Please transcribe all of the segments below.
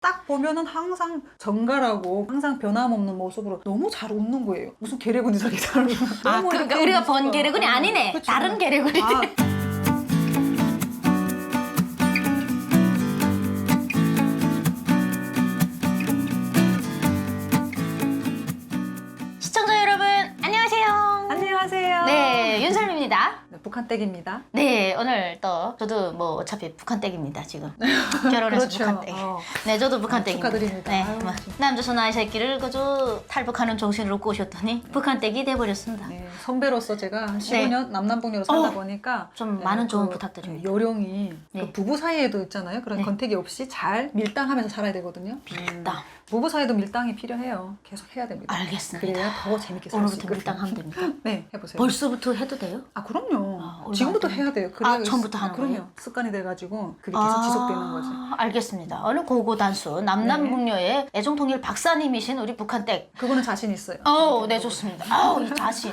딱 보면은 항상 정갈하고 항상 변함없는 모습으로 너무 잘 웃는 거예요. 무슨 게레군이 저렇게 잘 웃는 아, 그러니까 우리가 본 게레군이 아니네. 그쵸. 다른 게레군이. 아, 시청자 여러분, 안녕하세요. 안녕하세요. 네, 윤설미입니다. 네, 북한댁입니다. 네, 오늘 또 저도 뭐 어차피 북한댁입니다, 지금. 결혼해서 그렇죠. 북한댁. 네, 저도 북한댁입니다. 축하드립니다. 네, 아유, 뭐, 진짜. 남조선 아이 새끼를 그저 탈북하는 정신으로 꼬셨더니 북한댁이 돼버렸습니다. 네, 선배로서 제가 15년 남남북녀로 살다 보니까 좀 많은 조언 부탁드립니다. 요령이 네. 그 부부 사이에도 있잖아요. 그런 네. 건태기 없이 잘 밀당하면서 살아야 되거든요. 밀당. 부부 사이도 밀당이 필요해요. 계속 해야 됩니다. 알겠습니다. 그래야 더 재밌게 살 수 오늘부터 있거든요. 밀당하면 됩니까? 네, 해보세요. 벌써부터 해도 돼요? 아, 그럼요. 아, 얼마 지금부터 안 해야 돼요. 아, 처음부터 하는 그럼요. 거예요? 습관이 돼가지고 그게 계속 지속되는 거지. 알겠습니다. 어느 고고단수 남남북녀의 애정통일 박사님이신 우리 북한댁. 그거는 자신 있어요. 네, 좋습니다. 이 자신.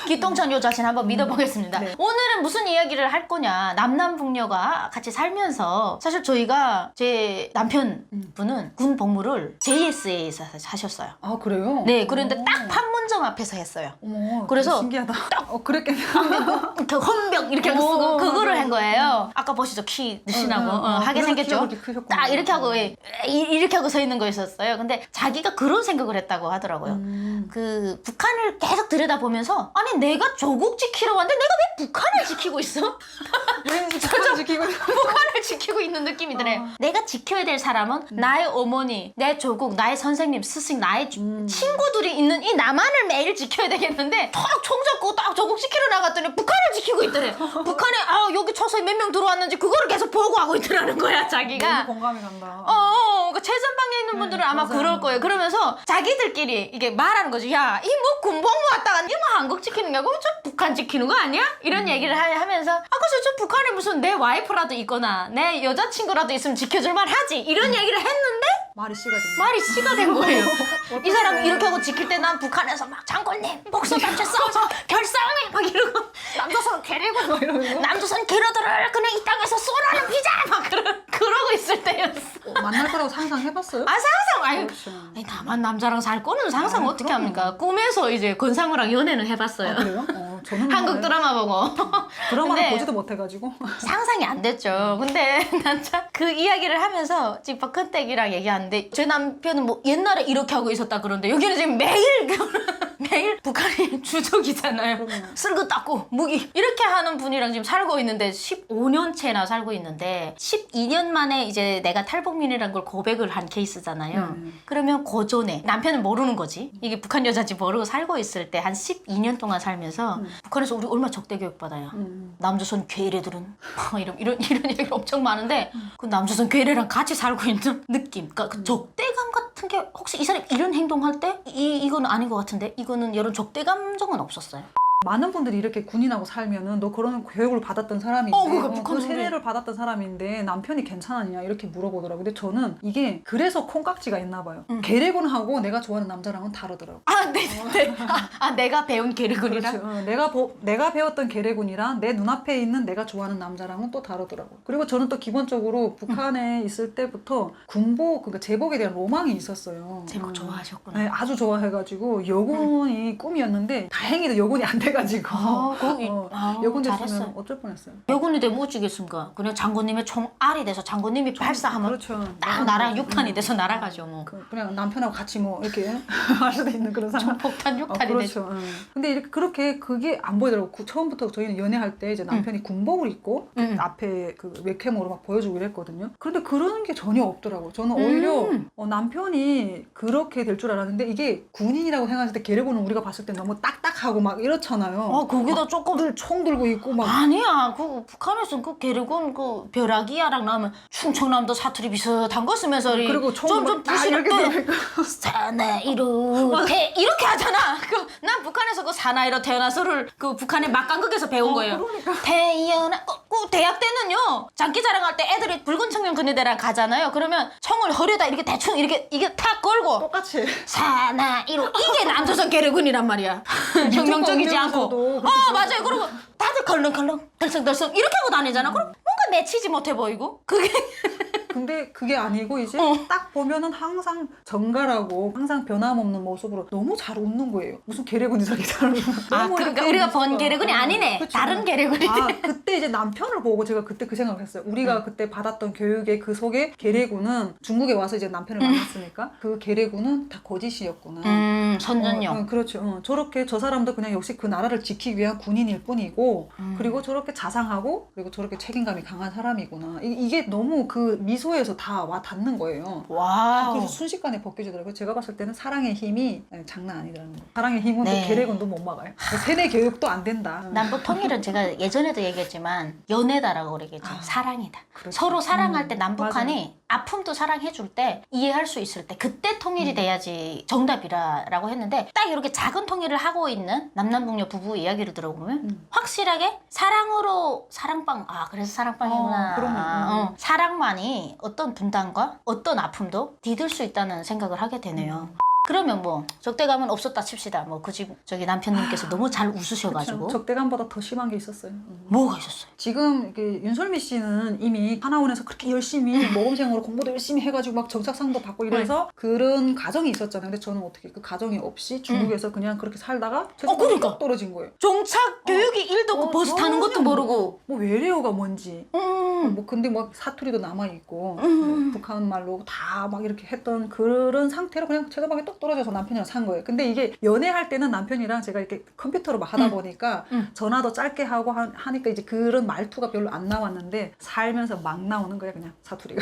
기똥찬 요 자신 한번 믿어보겠습니다. 네. 오늘은 무슨 이야기를 할 거냐. 남남북녀가 같이 살면서 사실 저희가 제 남편 분은 군 복무를 JSA에서 하셨어요. 아, 그래요? 네, 그런데 오. 딱 판문점 앞에서 했어요. 어머, 그래서 신기하다. 그랬겠네요. 그 헌병 이렇게 쓰고 그거를 한 거예요. 아까 보시죠, 키 느씬하고 하게 그래서 생겼죠. 키가 그렇게 크셨구나. 딱 이렇게 하고 이렇게 하고 서 있는 거였었어요. 근데 자기가 그런 생각을 했다고 하더라고요. 그 북한을 계속 들여다보면서 아니 내가 조국 지키러 왔는데 내가 왜 북한을 지키고 있어? 왠지 북한 지키고 북한을 지키고 있는 느낌이 드네요. 내가 지켜야 될 사람은 나의 어머니, 내 조국, 나의 선생님, 스승, 나의 친구들이 있는 이 나만을 매일 지켜야 되겠는데 탁 총잡고 딱 조국 지키러 나갔더니 북한을 지키고 있더래. 북한에 여기 초소에 몇 명 들어왔는지 그거를 계속 보고하고 있더라는 거야, 자기가. 너무 공감이 간다. 그러니까 최전방에 있는 분들은 아마 맞아요. 그럴 거예요. 그러면서 자기들끼리 이게 말하는 거죠. 야, 이 뭐 군복무 왔다가 이 뭐 한국 지키는 게 아니고 저 북한 지키는 거 아니야? 이런 얘기를 하면서 그래서 저 북한에 무슨 내 와이프라도 있거나 내 여자친구라도 있으면 지켜줄만 하지. 이런 얘기를 했는데 말이 씨가 된다. 말이 씨가 된 거예요. 이 사람이 이렇게 하고 지킬 때 난 북한에서 막 장군님 목소 단체 싸워서 결상해 막 이러고 남조선 괴뢰군 뭐 이러면서? 남조선 괴뢰들을 그냥 이 땅에서 쏘라는 피자 막 그러고 있을 때였어. 만날 거라고 상상해봤어요? 상상 아유 그렇죠. 아니, 나만 남자랑 살 거는 상상 어떻게 그럼요. 합니까? 꿈에서 이제 권상우랑 연애는 해봤어요. 아, 그래요? 저는 한국 뭐 드라마 보고. 드라마를 근데 보지도 못해가지고. 상상이 안 됐죠. 근데 난 참 그 이야기를 하면서 지금 박근택이랑 얘기하는데 제 남편은 뭐 옛날에 이렇게 하고 있었다 그러는데 여기는 지금 매일 매일 북한이 주적이잖아요. 그럼요. 쓸고 닦고 무기 이렇게 하는 분이랑 지금 살고 있는데 15년째나 살고 있는데 12년 만에 이제 내가 탈북민이라는 걸 고백을 한 케이스잖아요. 그러면 고전에 남편은 모르는 거지. 이게 북한 여자인지 모르고 살고 있을 때 한 12년 동안 살면서 북한에서 우리 얼마 적대 교육 받아요. 남조선 괴뢰들은 이런 얘기 엄청 많은데 그 남조선 괴뢰랑 같이 살고 있는 느낌. 그러니까 그 적대감 같은 게 혹시 이 사람이 이런 행동할 때 이거는 아닌 것 같은데 이거는 이런 적대 감정은 없었어요. 많은 분들이 이렇게 군인하고 살면은 너 그런 교육을 받았던 사람인데 그러니까 북한 그 분들이- 세례를 받았던 사람인데 남편이 괜찮았냐 이렇게 물어보더라고요. 근데 저는 이게 그래서 콩깍지가 있나 봐요. 계례군하고 내가 좋아하는 남자랑은 다르더라고요. 네. 내가 배운 계리군이랑 그렇죠. 내가 배웠던 계례군이랑 내 눈앞에 있는 내가 좋아하는 남자랑은 또 다르더라고요. 그리고 저는 또 기본적으로 북한에 있을 때부터 군복, 그러니까 제복에 대한 로망이 있었어요. 제목 좋아하셨구나. 네, 아주 좋아해가지고 여군이 꿈이었는데 다행히도 여군이 안 돼가지고 여군 됐으면 잘했어요. 어쩔 뻔했어요. 여군이 되면 어찌겠습니까? 그냥 장군님의 총알이 돼서 장군님이 발사하면 그렇죠. 딱 나랑 육탄이 돼서 날아가죠 뭐. 그냥 남편하고 같이 뭐 이렇게 할 수도 있는 그런 상황. 폭탄 육탄이 되죠. 그렇죠. 근데 이렇게 그렇게 그게 안 보이더라고. 처음부터 저희는 연애할 때 이제 남편이 군복을 입고 앞에 그 웹캠으로 막 보여주고 이랬거든요. 그런데 그런 게 전혀 없더라고. 저는 오히려 남편이 그렇게 될 줄 알았는데 이게 군인이라고 생각했을 때 계례군은 우리가 봤을 때 너무 딱딱하고 막 이렇잖아요. 거기다 조금 총 들고 있고 막. 아니야. 그 북한에서 그 계르군 그 벼락이야랑 나오면 충청남도 사투리 비슷한 거 쓰면서 그리고 총을 좀 딱 이렇게 들고 사나이로 이렇게 하잖아. 난 북한에서 그 사나이로 태어나서를 그 북한의 막강극에서 배운 거예요. 그러니까. 태어나 그 대학 때는요 장기자랑할 때 애들이 붉은 청년 근위대랑 가잖아요. 그러면 총을 허리에다 이렇게 대충 이게 탁 걸고 똑같이. 사나이로 이게 남조선 계르군이란 말이야. 혁명적이지 않고. 운명에서도 맞아요. 그리고 다들 컬렁컬렁 덜썩덜썩 이렇게 하고 다니잖아. 그럼 뭔가 매치지 못해 보이고 그게 근데 그게 아니고 이제 딱 보면은 항상 정갈하고 항상 변함없는 모습으로 너무 잘 웃는 거예요. 무슨 개래군이 저렇게 잘 웃는. 너무 그러니까 이렇게 우리가 본 웃어요. 개래군이 아니네. 그쵸. 다른 개래군이. 그때 이제 남편을 보고 제가 그때 그 생각을 했어요. 우리가 그때 받았던 교육의 그 속에 개래군은 중국에 와서 이제 남편을 만났으니까 그 개래군은 다 거짓이었구나. 선전용. 그렇죠. 저렇게 저 사람도 그냥 역시 그 나라를 지키기 위한 군인일 뿐이고 그리고 저렇게 자상하고 그리고 저렇게 책임감이 강한 사람이구나. 이게 너무 그 미소에서 다 와 닿는 거예요. 와우. 그래서 순식간에 벗겨지더라고요. 제가 봤을 때는 사랑의 힘이 장난 아니라는 거예요. 사랑의 힘은 네. 또 계래군도 못 막아요. 세대 교육도 안 된다. 남북 통일은 제가 예전에도 얘기했지만 연애다라고 얘기했죠. 사랑이다. 그렇죠. 서로 사랑할 때 남북한이 아픔도 사랑해줄 때 이해할 수 있을 때 그때 통일이 돼야지 정답이라고 했는데 딱 이렇게 작은 통일을 하고 있는 남남북녀 부부 이야기를 들어보면 확실하게 사랑으로 사랑방 그래서 사랑방이구나. 그럼요. 사랑만이 어떤 분단과 어떤 아픔도 디딜 수 있다는 생각을 하게 되네요. 그러면 뭐 적대감은 없었다 칩시다. 뭐 그 집 저기 남편님께서 너무 잘 웃으셔가지고 그쵸. 적대감보다 더 심한 게 있었어요. 뭐가 있었어요? 지금 이게 윤설미 씨는 이미 하나원에서 그렇게 열심히 모범생으로 공부도 열심히 해가지고 막 정착상도 받고 이래서 그런 가정이 있었잖아요. 근데 저는 어떻게 그 가정이 없이 중국에서 그냥 그렇게 살다가 그러니까. 뚝 떨어진 거예요. 종착 교육이 1도 없고 버스 타는 것도 전혀 모르고 뭐 외래어가 뭔지 뭐 근데 막 사투리도 남아있고 뭐 북한 말로 다 막 이렇게 했던 그런 상태로 그냥 최저방에 똑 떨어져서 남편이랑 산 거예요. 근데 이게 연애할 때는 남편이랑 제가 이렇게 컴퓨터로 막 하다 보니까 전화도 짧게 하고 하니까 이제 그런 말투가 별로 안 나왔는데 살면서 막 나오는 거야 그냥 사투리가.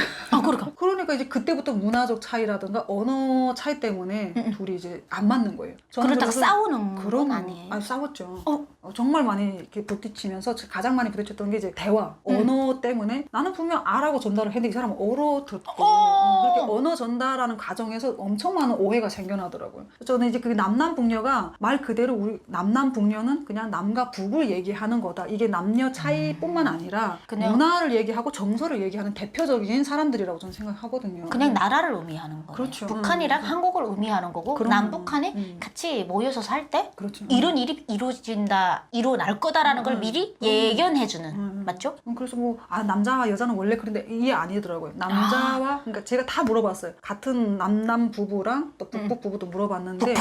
그러니까 이제 그때부터 문화적 차이라든가 언어 차이 때문에 둘이 이제 안 맞는 거예요. 저는 그러다가 그래서 싸우는 건 그런 아니에요. 싸웠죠. 정말 많이 이렇게 부딪히면서 가장 많이 부딪혔던 게 이제 대화, 언어 때문에 나는 분명 아라고 전달을 했는데 이 사람은 어로 듣고 그렇게 언어 전달하는 과정에서 엄청 많은 오해가 생겨나더라고요. 저는 이제 그 남남북녀가 말 그대로 우리 남남북녀는 그냥 남과 북을 얘기하는 거다. 이게 남녀 차이뿐만 아니라 그냥- 문화를 얘기하고 정서를 얘기하는 대표적인 사람들이라고 저는 생각하거든요. 그냥 나라를 의미하는 거예요. 그렇죠. 북한이랑 한국을 의미하는 거고 그럼. 남북한이 같이 모여서 살 때 그렇죠. 이런 일이 이루어진다, 일어날 거다라는 걸 미리 예견해주는 맞죠? 그래서 뭐 남자와 여자는 원래 그런데 이게 아니더라고요. 남자와 그러니까 제가 다 물어봤어요. 같은 남남 부부랑 또 북북 부부도 물어봤는데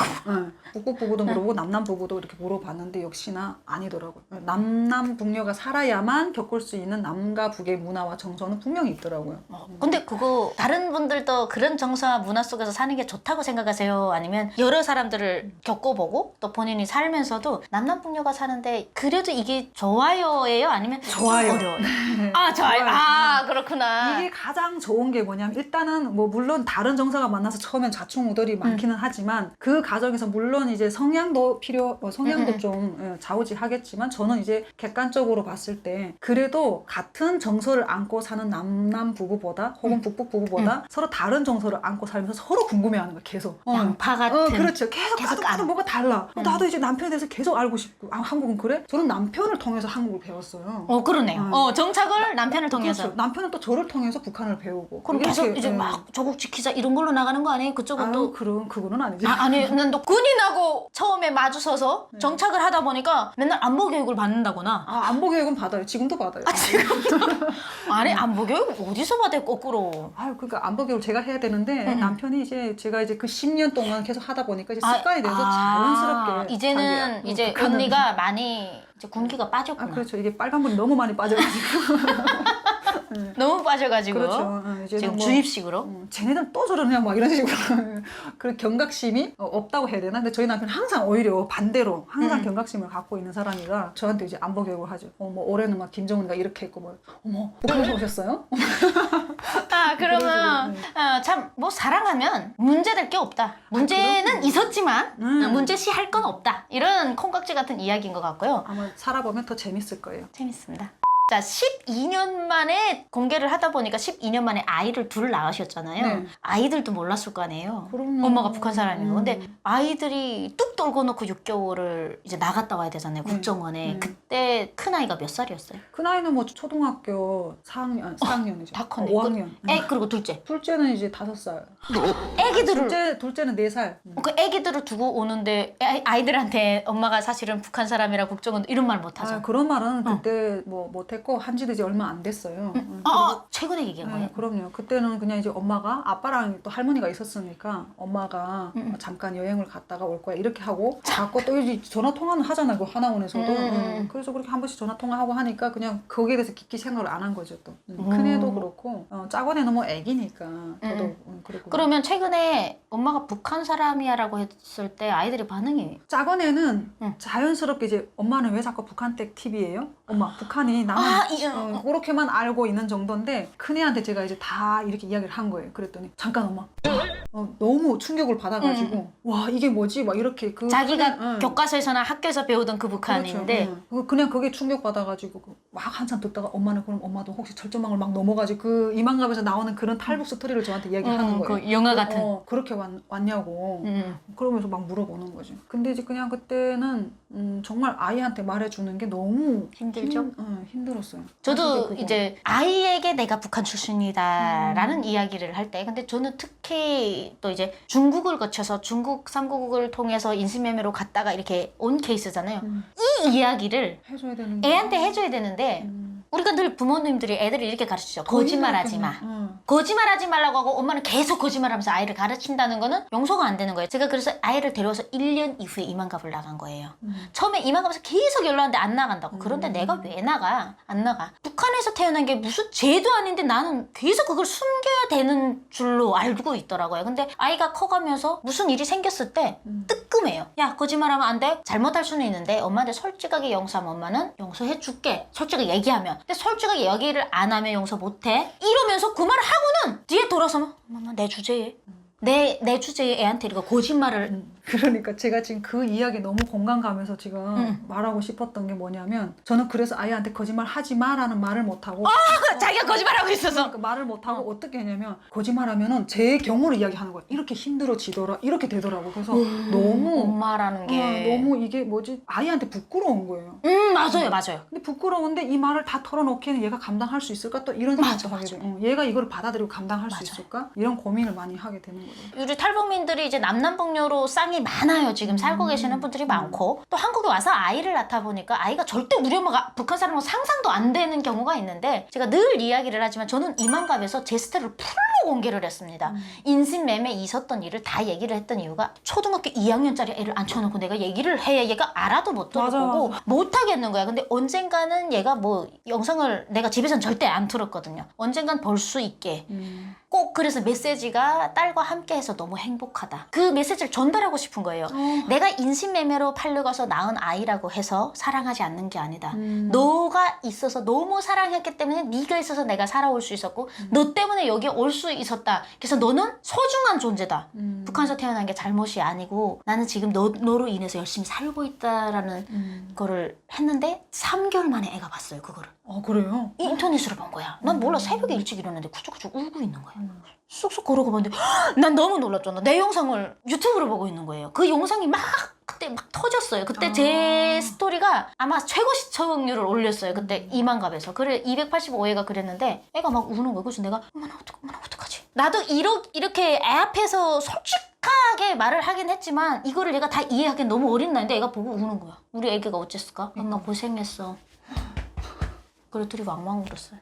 북북 부부도 물어보고 남남 부부도 이렇게 물어봤는데 역시나 아니더라고요. 남남 북녀가 살아야만 겪을 수 있는 남과 북의 문화와 정서는 분명히 있더라고요. 근데 그거 다른 분들도 그런 정서와 문화 속에서 사는 게 좋다고 생각하세요? 아니면 여러 사람들을 겪어보고 또 본인이 살면서도 남남북녀가 사는데 그래도 이게 좋아요예요? 아니면 좋아요. 어려워요? 좋아요. 그렇구나. 이게 가장 좋은 게 뭐냐면 일단은 뭐 물론 다른 정서가 만나서 처음엔 좌충우돌이 많기는 하지만 그 과정에서 물론 이제 성향도 성향도 좀 좌우지하겠지만 저는 이제 객관적으로 봤을 때 그래도 같은 정서를 안고 사는 남남 부부보다 혹은 북북 부부보다 서로 다른 정서를 안고 살면서 서로 궁금해하는 거야 계속. 양파 같은. 그렇죠. 계속 계속 나도 뭐가 달라. 나도 이제 남편에 대해서 계속 알고 싶고 한국은 그래? 저는 남편을 통해서 한국을 배웠어요. 그러네요. 정착을 남편을 통해서. 그렇죠. 남편은 또 저를 통해서 북한을 배우고. 그럼 이렇게, 계속 이제 막 조국 지키자 이런 걸로 나가는 거 아니에요? 그쪽은 또. 그거는 아니지. 아니, 난 또 군인하고 처음에 마주서서 정착을 하다 보니까 맨날 안보 교육을 받는다거나. 안보 교육은 받아요. 지금도 받아요. 아니, 안보 교육 어디서 받아요, 거꾸로? 그러니까 안보 교육을 제가 해야 되는데 남편이 제가 그 10년 동안 계속 하다 보니까 이제 습관이 돼서 자연스럽게. 이제는 자기가, 이제 북한은. 언니가 많이 이제 군기가 빠졌구나. 그렇죠. 이게 빨간불이 너무 많이 빠져가지고. 너무 빠져가지고. 그렇죠. 이제는 지금 뭐, 주입식으로. 쟤네들은 또 저러냐 막 이런 식으로 그 경각심이 없다고 해야 되나? 근데 저희 남편은 항상 오히려 반대로 항상 경각심을 갖고 있는 사람이라 저한테 이제 안보 교육을 하죠. 뭐 올해는 막 김정은이가 이렇게 했고 뭐 북한에서 오셨어요? 그러면 참 뭐 사랑하면 문제될 게 없다. 문제는 있었지만 문제시할 건 없다. 이런 콩깍지 같은 이야기인 것 같고요. 아마 살아보면 더 재밌을 거예요. 재밌습니다. 자, 12년 만에 공개를 하다 보니까 12년 만에 아이를 둘 낳으셨잖아요. 네. 아이들도 몰랐을 거 아니에요. 그럼요. 엄마가 북한 사람이고. 근데 아이들이 뚝 떨궈 놓고 6개월을 이제 나갔다 와야 되잖아요. 국정원에. 그때 큰아이가 몇 살이었어요? 그 나이는 뭐 초등학교 4학년이죠. 다 컸네. 5학년. 그리고 둘째. 둘째는 이제 5살. 애기들을 둘째는 4살. 그 애기들을 두고 오는데 아이들한테 엄마가 사실은 북한 사람이라 국정원 이런 말 못 하죠. 그런 말은 그때 뭐 못했고 됐고 한지도 이제 얼마 안 됐어요. 최근에 얘기한 거예요? 네, 그럼요. 그때는 그냥 이제 엄마가 아빠랑 또 할머니가 있었으니까 엄마가 잠깐 여행을 갔다가 올 거야 이렇게 하고 자꾸 또 이제 전화 통화는 하잖아요. 그 하나원에서도. 그래서 그렇게 한 번씩 전화 통화하고 하니까 그냥 거기에 대해서 깊게 생각을 안 한 거죠 또. 큰애도 그렇고 작은 애는 뭐 애기니까 저도 그랬고. 그러면 최근에 엄마가 북한 사람이야라고 했을 때 아이들의 반응이 작은 애는 자연스럽게 이제 엄마는 왜 자꾸 북한댁 TV예요? 엄마 북한이 나는 그렇게만 알고 있는 정도인데 큰애한테 제가 이제 다 이렇게 이야기를 한 거예요. 그랬더니 잠깐 엄마 너무 충격을 받아가지고 와 이게 뭐지? 막 이렇게 자기가 교과서에서나 학교에서 배우던 그 북한인데 그렇죠. 그냥 그게 충격 받아가지고 막 한참 듣다가 엄마는 그럼 엄마도 혹시 철조망을 막 넘어가지고 그 이만갑에서 나오는 그런 탈북 스토리를 저한테 이야기하는 거예요. 그 영화 같은. 그렇게 왔냐고 그러면서 막 물어보는 거지. 근데 이제 그냥 그때는 정말 아이한테 말해주는 게 너무 힘들죠? 힘들었어요. 저도 이제 아이에게 내가 북한 출신이다라는 이야기를 할 때 근데 저는 특히 또 이제 중국을 거쳐서 중국 삼국을 통해서 인신매매로 갔다가 이렇게 온 케이스잖아요. 이 이야기를 해줘야 되는 애한테 해줘야 되는데 우리가 늘 부모님들이 애들을 이렇게 가르치죠. 거짓말하지 마. 거짓말하지 말라고 하고 엄마는 계속 거짓말하면서 아이를 가르친다는 거는 용서가 안 되는 거예요. 제가 그래서 아이를 데려와서 1년 이후에 이만갑을 나간 거예요. 처음에 이만갑에서 계속 연락하는데 안 나간다고. 그런데 내가 왜 나가? 안 나가. 북한에서 태어난 게 무슨 죄도 아닌데 나는 계속 그걸 숨겨야 되는 줄로 알고 있더라고요. 근데 아이가 커가면서 무슨 일이 생겼을 때 뜨끔해요. 야 거짓말하면 안 돼. 잘못할 수는 있는데 엄마한테 솔직하게 용서하면 엄마는 용서해 줄게. 솔직하게 얘기하면. 근데 솔직하게 얘기를 안 하면 용서 못해. 이러면서 그 말을 하고는 뒤에 돌아서면 엄마 내 주제에 내 주제에 애한테 이거 거짓말을 그러니까 제가 지금 그 이야기 너무 공감 가면서 지금 말하고 싶었던 게 뭐냐면 저는 그래서 아이한테 거짓말 하지 마라는 말을 못하고 자기가 거짓말하고 있어서 그 말을 못하고 어떻게 했냐면 거짓말하면은 제 경우를 이야기하는 거예요. 이렇게 힘들어지더라 이렇게 되더라고. 그래서 너무 엄마라는 게 너무 이게 뭐지 아이한테 부끄러운 거예요. 맞아요. 근데 부끄러운데 이 말을 다 털어놓기에는 얘가 감당할 수 있을까 또 이런 생각도 하게 돼요. 얘가 이걸 받아들이고 감당할 수 있을까 이런 고민을 많이 하게 되는 거예요. 우리 탈북민들이 이제 남남북녀로 쌍이 많아요. 지금 살고 계시는 분들이 많고 또 한국에 와서 아이를 낳다 보니까 아이가 절대 우리 엄마가 북한 사람은 상상도 안 되는 경우가 있는데 제가 늘 이야기를 하지만 저는 이만갑에서 제 스타일을 풀로 공개를 했습니다. 인신매매 있었던 일을 다 얘기를 했던 이유가 초등학교 2학년짜리 애를 앉혀놓고 내가 얘기를 해야 얘가 알아도 못 들을 거고 못 하겠는 거야. 근데 언젠가는 얘가 뭐 영상을 내가 집에서는 절대 안 틀었거든요. 언젠간 볼 수 있게 꼭 그래서 메시지가 딸과 함께 해서 너무 행복하다. 그 메시지를 전달하고 싶은 거예요. 내가 인신매매로 팔려가서 낳은 아이라고 해서 사랑하지 않는 게 아니다. 너가 있어서 너무 사랑했기 때문에 네가 있어서 내가 살아올 수 있었고 너 때문에 여기 올 수 있었다. 그래서 너는 소중한 존재다. 북한에서 태어난 게 잘못이 아니고 나는 지금 너로 인해서 열심히 살고 있다라는 거를 했는데 3개월 만에 애가 봤어요. 그거를. 그래요? 인터넷으로 본 거야. 난 몰라. 새벽에 일찍 일어났는데 구죽구죽 울고 있는 거야. 쑥쑥 걸어가 봤는데 난 너무 놀랐잖아. 내 영상을 유튜브로 보고 있는 거예요. 그 영상이 막 그때 막 터졌어요. 그때 제 스토리가 아마 최고 시청률을 올렸어요. 그때 이만갑에서. 그래 285회가 그랬는데 애가 막 우는 거야. 그래서 내가 어머나 어떡하지? 나도 이렇게 애 앞에서 솔직하게 말을 하긴 했지만 이거를 얘가 다 이해하기엔 너무 어린 나이인데 애가 보고 우는 거야. 우리 애기가 어쨌을까? 엄마 고생했어. 그래 둘이 왕왕 울었어요.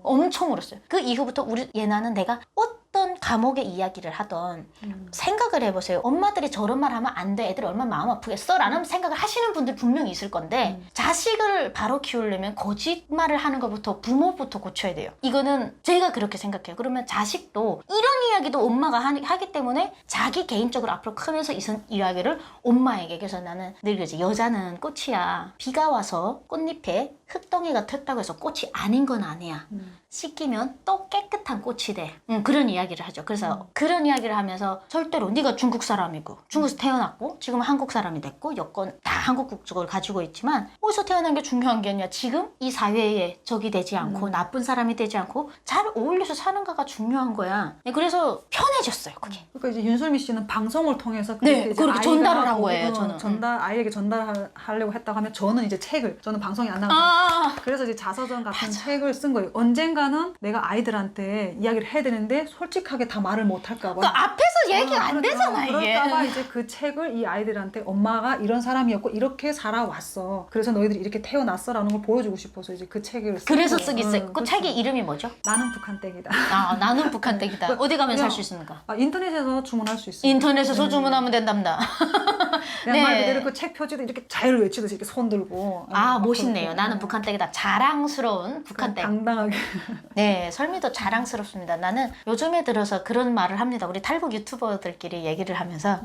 엄청 울었어요. 그 이후부터 우리 예나는 내가 어떤 감옥의 이야기를 하던 생각을 해보세요. 엄마들이 저런 말 하면 안 돼. 애들이 얼마나 마음 아프겠어? 라는 생각을 하시는 분들 분명히 있을 건데 자식을 바로 키우려면 거짓말을 하는 것부터 부모부터 고쳐야 돼요. 이거는 제가 그렇게 생각해요. 그러면 자식도 이런 이야기도 엄마가 하기 때문에 자기 개인적으로 앞으로 크면서 이 이야기를 엄마에게. 그래서 나는 늘 그러지. 여자는 꽃이야. 비가 와서 꽃잎에 흙덩이가 텄다고 해서 꽃이 아닌 건 아니야. 씻기면 또 깨끗한 꽃이 돼. 그런 이야기를 하죠. 그래서 그런 이야기를 하면서 절대로 네가 중국 사람이고 중국에서 태어났고 지금 한국 사람이 됐고 여권 다 한국 국적을 가지고 있지만 어디서 태어난 게 중요한 게 아니야. 지금 이 사회에 적이 되지 않고 나쁜 사람이 되지 않고 잘 어울려서 사는가가 중요한 거야. 네, 그래서 편해졌어요. 그게. 그러니까 이제 윤솔미 씨는 방송을 통해서 네, 그렇게 전달을 한 거예요. 저는 아이에게 전달하려고 했다고 하면 저는 이제 저는 방송이 안 나가서 그래서 이제 자서전 같은 책을 쓴 거예요. 언젠가는 내가 아이들한테 이야기를 해야 되는데 솔직하게 다 말을 못 할까 봐. 그러니까 앞에서 얘기가 안 되잖아, 이게. 그럴까봐 이제 그 책을 이 아이들한테 엄마가 이런 사람이었고 이렇게 살아왔어. 그래서 너희들이 이렇게 태어났어라는 걸 보여주고 싶어서 이제 그 책을 쓴 그래서 거예요. 쓰기 있어요. 그 그렇죠. 책의 이름이 뭐죠? 나는 북한댁이다. 아, 나는 북한댁이다. 어디 가면 살 그냥- 수 있습니까? 인터넷에서 주문할 수 있어요. 인터넷에서 주문하면 된답니다. 그냥 말 네. 그대로 그 책 표지도 이렇게 자유를 외치듯이 이렇게 손 들고. 아, 막 멋있네요. 그렇게. 나는 북한댁이다. 자랑스러운 북한댁. 당당하게. 네, 설미도 자랑스럽습니다. 나는 요즘에 들어서 그런 말을 합니다. 우리 탈북 유튜버들끼리 얘기를 하면서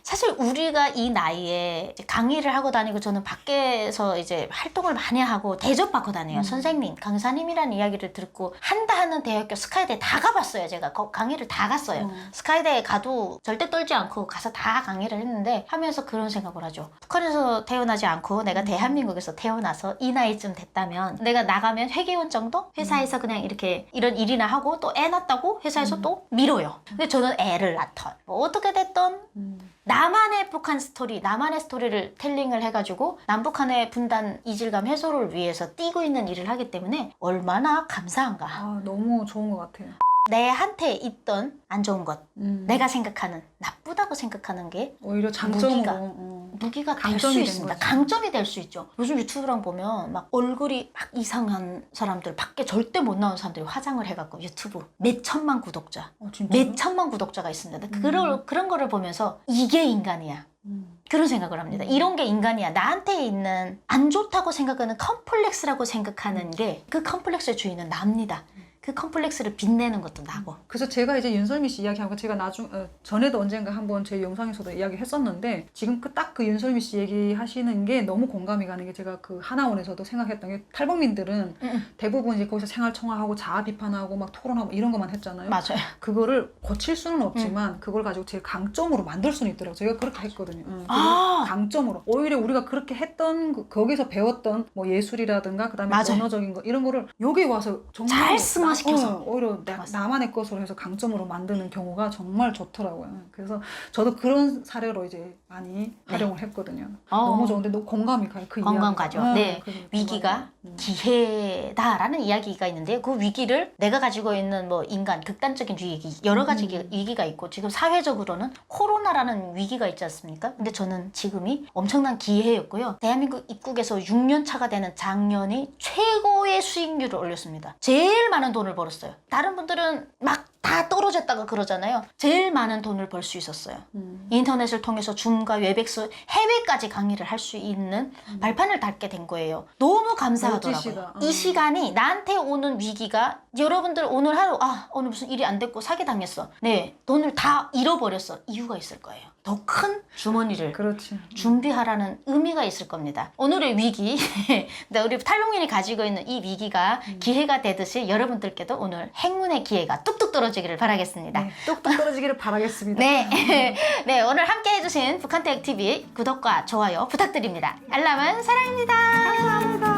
사실 우리가 이 나이에 이제 강의를 하고 다니고 저는 밖에서 이제 활동을 많이 하고 대접받고 다녀요. 선생님, 강사님이라는 이야기를 듣고 한다 하는 대학교 스카이대에 다 가봤어요. 제가 강의를 다 갔어요. 스카이대에 가도 절대 떨지 않고 가서 다 강의를 했는데 하면서 그런 생각을 하죠. 북한에서 태어나지 않고 내가 대한민국에서 태어나서 이 나이쯤 됐다면 내가 나가면 회계원 정도? 회사에서 그냥 이렇게 이런 일이나 하고 또 애 낳았다고 회사에서 또 밀어요. 근데 저는 애를 낳던 뭐 어떻게 됐던 나만의 북한 스토리, 나만의 스토리를 텔링을 해가지고 남북한의 분단 이질감 해소를 위해서 뛰고 있는 일을 하기 때문에 얼마나 감사한가. 아, 너무 좋은 것 같아요. 내한테 있던 안 좋은 것, 내가 생각하는 나쁘다고 생각하는 게 오히려 장점으로. 무기가 될 강점이 수 된 있습니다. 거지. 강점이 될 수 있죠. 요즘 유튜브랑 보면 막 얼굴이 막 이상한 사람들, 밖에 절대 못 나온 사람들이 화장을 해갖고 유튜브 몇 천만 구독자, 진짜? 몇 천만 구독자가 있습니다. 그런 거를 보면서 이게 인간이야. 그런 생각을 합니다. 이런 게 인간이야. 나한테 있는 안 좋다고 생각하는 컴플렉스라고 생각하는 게 그 컴플렉스의 주인은 납니다. 그 컴플렉스를 빛내는 것도 나고. 그래서 제가 이제 윤설미 씨 이야기하고 제가 전에도 언젠가 한번 제 영상에서도 이야기했었는데 지금 딱 그 윤설미 씨 얘기하시는 게 너무 공감이 가는 게 제가 그 하나원에서도 생각했던 게 탈북민들은 대부분 이제 거기서 생활 청화하고 자아 비판하고 막 토론하고 이런 것만 했잖아요. 맞아요. 그거를 고칠 수는 없지만 그걸 가지고 제 강점으로 만들 수는 있더라고요. 제가 그렇게 했거든요. 아. 강점으로. 오히려 우리가 그렇게 했던 거기서 배웠던 뭐 예술이라든가 그다음에 맞아요. 언어적인 거 이런 거를 여기 와서 정말 잘 승화시켜서. 오히려 나만의 것으로 해서 강점으로 만드는 경우가 정말 좋더라고요. 그래서 저도 그런 사례로 이제 많이 활용을 했거든요. 너무 좋은데 너무 공감이 가요. 그 공감 이야기가. 가죠. 네. 위기가 맞아요. 기회다라는 이야기가 있는데요. 그 위기를 내가 가지고 있는 뭐 인간 극단적인 위기 여러 가지 위기가 있고 지금 사회적으로는 코로나라는 위기가 있지 않습니까? 근데 저는 지금이 엄청난 기회였고요. 대한민국 입국에서 6년 차가 되는 작년이 최고의 수익률을 올렸습니다. 제일 많은 돈을 벌었어요. 다른 분들은 막 다 떨어졌다가 그러잖아요. 제일 많은 돈을 벌 수 있었어요. 인터넷을 통해서 줌과 웨백스 해외까지 강의를 할 수 있는 발판을 닫게 된 거예요. 너무 감사하더라고요. 멋지시다. 이 시간이 나한테 오는 위기가 여러분들 오늘 하루 오늘 무슨 일이 안 됐고 사기당했어. 네, 돈을 다 잃어버렸어. 이유가 있을 거예요. 더 큰 주머니를 그렇지. 준비하라는 의미가 있을 겁니다. 오늘의 위기, 우리 탈북민이 가지고 있는 이 위기가 기회가 되듯이 여러분들께도 오늘 행운의 기회가 뚝뚝 떨어지기를 바라겠습니다. 네, 뚝뚝 떨어지기를 바라겠습니다. 네. 네, 오늘 함께 해주신 북한테크TV 구독과 좋아요 부탁드립니다. 알람은 사랑입니다. 감사합니다.